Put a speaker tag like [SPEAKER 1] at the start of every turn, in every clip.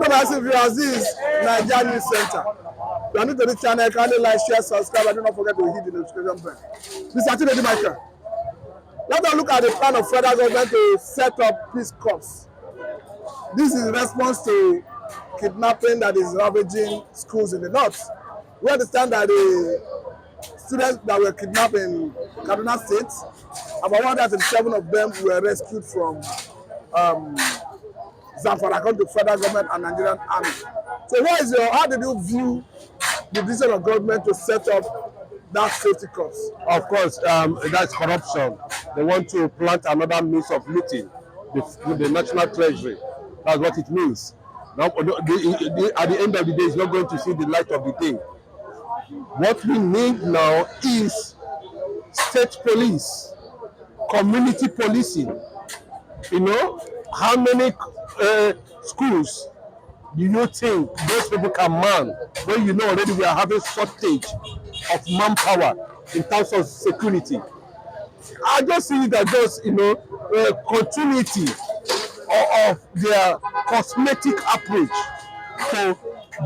[SPEAKER 1] Welcome as viewers. This is Nigerian News Center. If you are new to the channel, kindly like, share, subscribe, and do not forget to hit the notification bell. Mr. Chinedu Michael. Let us look at the plan of federal government to set up peace corps. This is in response to kidnapping that is ravaging schools in the north. We understand that the students that were kidnapped in Kaduna State, about 107 of them were rescued from Zamfara, according to federal government and Nigerian army. So how did you view the decision of government to set up that safety corps?
[SPEAKER 2] Of course, that's corruption. They want to plant another means of looting the national treasury. That's what it means. Now, at the end of the day, it's not going to see the light of the day. What we need now is state police, community policing. You know, how many schools do you think those people can man when you know already we are having shortage of manpower in terms of security? I just see that just, continuity of their cosmetic approach to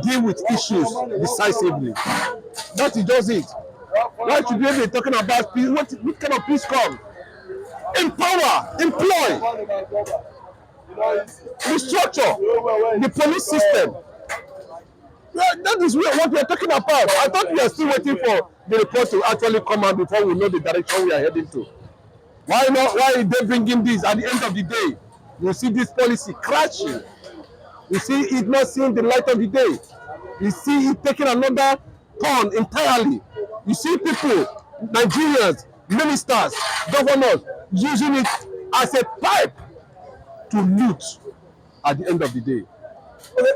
[SPEAKER 2] deal with issues decisively. That is just it. Why should we be talking about peace? What kind of peace come? Empower, employ, restructure the police system. That is what we are talking about. I thought we are still waiting for the report to actually come out before we know the direction we are heading to. Why not? Why are they bringing this? At the end of the day, you see this policy crashing. You see it not seeing the light of the day. You see it taking another turn entirely. You see people, Nigerians, ministers, governors, using it as a pipe to loot at the end of the day.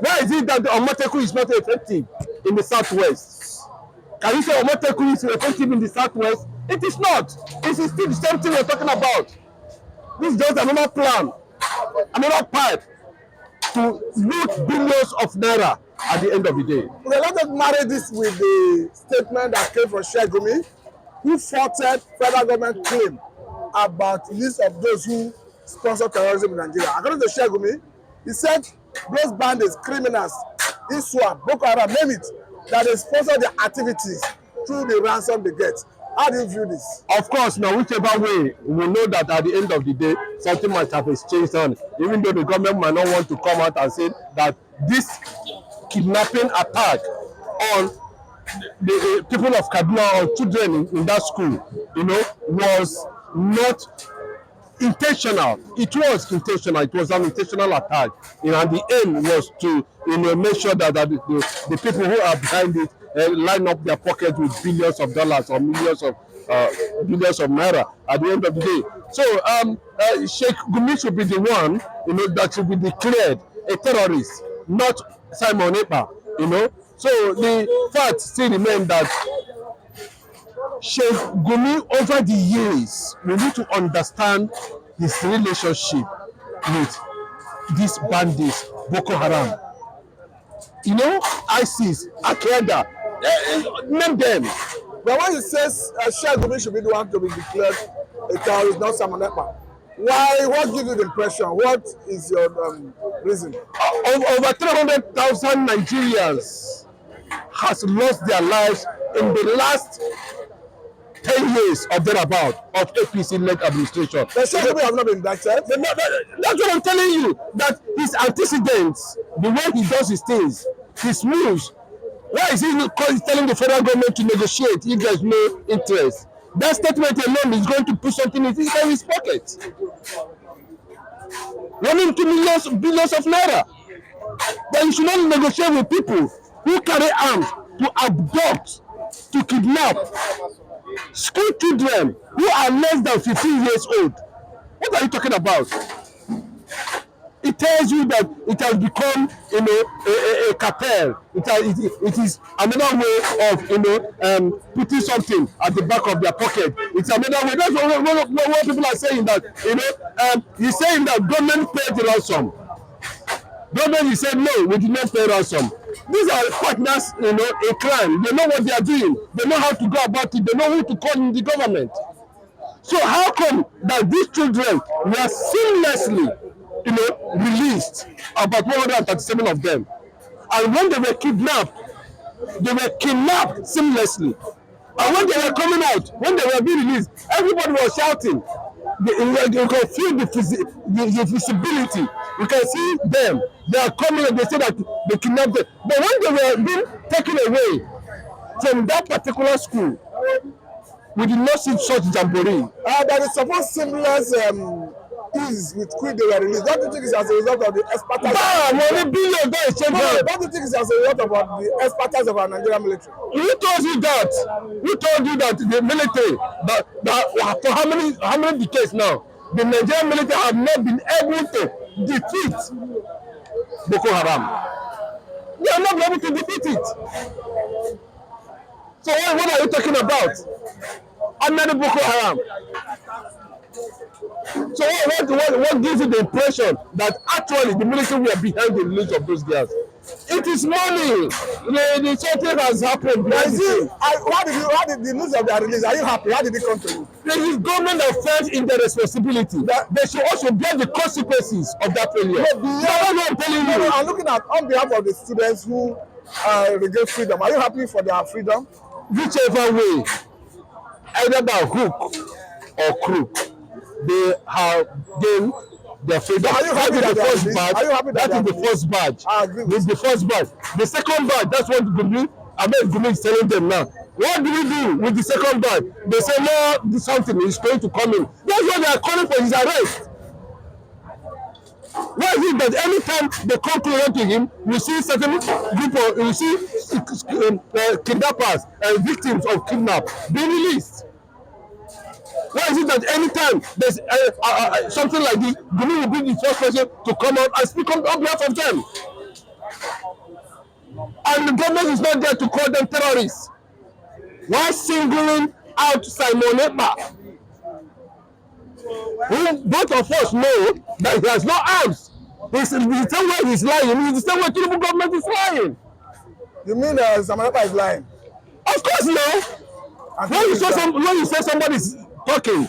[SPEAKER 2] Why is it that the Omoteku is not effective in the southwest? Can you say Omoteku is effective in the southwest? It is not. It is still the same thing we're talking about. This is just another plan, another pipe to loot billions of naira at the end of the day.
[SPEAKER 1] Okay, let us marry this with the statement that came from Shegumi, who faulted federal government claim about list of those who sponsor terrorism in Nigeria. According to Shegumi, he said those bandits, criminals, Iswa, Boko Haram, name it, that they sponsor their activities through the ransom they get. How do you view this?
[SPEAKER 2] Of course, now whichever way, we know that at the end of the day, something might have exchanged on. Even though the government might not want to come out and say that this kidnapping attack on the people of Kaduna or children in that school, was not intentional. It was intentional. It was an intentional attack, and the aim was to, make sure that the people who are behind it line up their pockets with billions of dollars or billions of naira at the end of the day. So, Sheikh Gumi should be the one, that should be declared a terrorist, not Simon Ekpa. So the fact still remains that Sheikh Gumi, over the years, we need to understand his relationship with these bandits, Boko Haram, ISIS, Al-Qaeda, name them.
[SPEAKER 1] But when he says Sheikh Gumi should be the one to be declared a terrorist, not Simon Ekpa, why? What gives you the impression? What is your reason?
[SPEAKER 2] Over 300,000 Nigerians has lost their lives in the last 10 years or thereabout of APC-led administration.
[SPEAKER 1] The Sheikh Gumi have not been indicted.
[SPEAKER 2] That's what I'm telling you. That his antecedents, the way he does his things, his moves. Why is he telling the federal government to negotiate if there's no interest? That statement alone is going to put something inside his pocket. Running to billions of naira. But you should not negotiate with people who carry arms to abduct, to kidnap school children who are less than 15 years old. What are you talking about? It tells you that it has become, a cartel. It is another way of, putting something at the back of their pocket. It's another way. That's what people are saying, that, he's saying that government paid the ransom. Government is saying, no, we did not pay ransom. These are partners, in crime. They know what they are doing. They know how to go about it. They know who to call in the government. So how come that these children were seamlessly, released, about 137 of them? And when they were kidnapped seamlessly. And when they were coming out, when they were being released, everybody was shouting. You can feel the visibility. You can see them. They are coming and they say that they kidnapped them. But when they were being taken away from that particular school, we did not see such jamboree.
[SPEAKER 1] There is supposed seamless ease with which they were released. Don't you think it's as a result of the expertise? Don't you think it's as a result of the expertise of our Nigerian military?
[SPEAKER 2] Who told you that? Who told you that the military, that for how many decades now, the Nigerian military have not been able to defeat Boko Haram? They have not been able to defeat it. So what are you talking about? Under Boko Haram. So what gives you the impression that actually the military were behind the release of those girls? It is money. The something has happened.
[SPEAKER 1] How did the news of their release? Are you happy? How did it come to you?
[SPEAKER 2] The government that felt in their responsibility. They should also bear the consequences of that failure.
[SPEAKER 1] I'm looking at on behalf of the students who regain freedom. Are you happy for their freedom?
[SPEAKER 2] Whichever way, either by hook or crook, they have gained their freedom.
[SPEAKER 1] Are you happy that
[SPEAKER 2] that is the first badge.
[SPEAKER 1] I agree with
[SPEAKER 2] the first badge. The second badge, that's what Gumi is telling them now. What do we do with the second badge? They say, no, something is going to come in. That's what they are calling for his arrest. Why is it that anytime they come closer to him, we see certain people, we see kidnappers and victims of kidnap being released? Why is it that anytime there's something like this, Gumi will be the first person to come out and speak on behalf of them? And the government is not there to call them terrorists. Why singling out Simon Ekpa, who both of us know that he has no arms? It's the same way he's lying. It's the same way Tinubu government is lying.
[SPEAKER 1] You mean Simon Ekpa is lying?
[SPEAKER 2] Of course, no. When you say somebody is talking